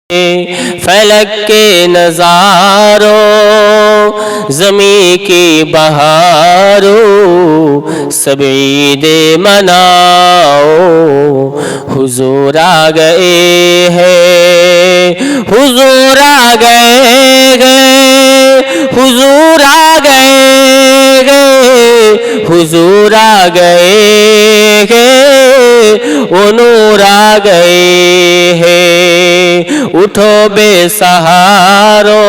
फलक के नज़ारों ज़मीं की बहारों सब ईदे मनाओ हुजूर आ गए हैं हुजूर आ गए हुजूर आ गए हुजूर आ गए ओ नूर आ गए हैं उठो बेसहारो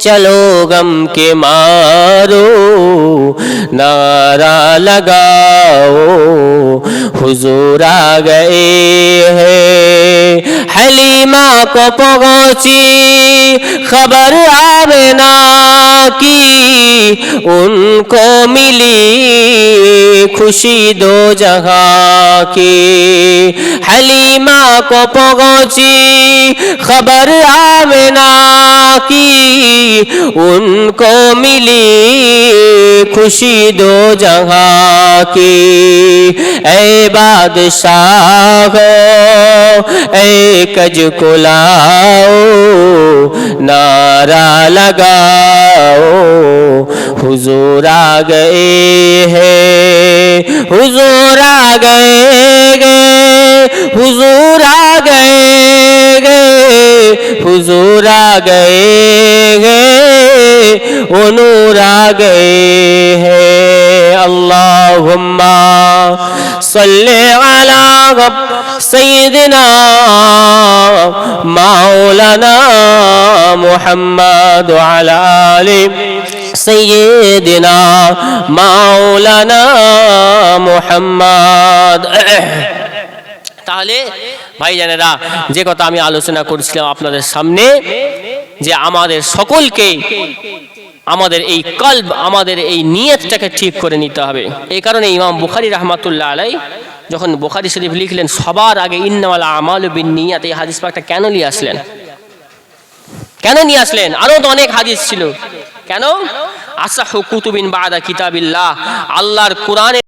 चलो गम के मारो नारा लगाओ हुजूर आ गए हैं हलीमा को पहुंची खबर आमिना की उनको मिली खुशी दो जहां की हलीमा को पहुंची खबर आमिना की उनको मिली खुशी दो जहां की ऐ बादशाह ऐ कज को लाओ नारा लगाओ हुजूर आ गए हैं हुजूर आ गए हुजूर आ गए हुजूर आ गए ओ नूर आ गए हैं अल्लाहुम्मा सल्ले अला सय्यिदिना मौलाना मुहम्मद व अला आलि सय्यिदिना मौलाना मुहम्मद। তাহলে ভাইজানেরা যে কথা আমি আলোচনা করছিলাম আপনাদের সামনে যে আমাদের সকলকে আমাদের এই কলব আমাদের এই নিয়তটাকে ঠিক করে নিতে হবে। এই কারণে ইমাম বুখারী রাহমাতুল্লাহ আলাইহি যখন বুখারী শরীফ লিখলেন সবার আগে ইন্নামাল আমালু বিন্নিয়াত এই হাদিস পাকটা কেন নিয়ে আসলেন আরো তো অনেক হাদিস ছিল কেন আসাহু কুতুবিন বাদা কিতাবিল্লাহ আল্লাহর কোরআনে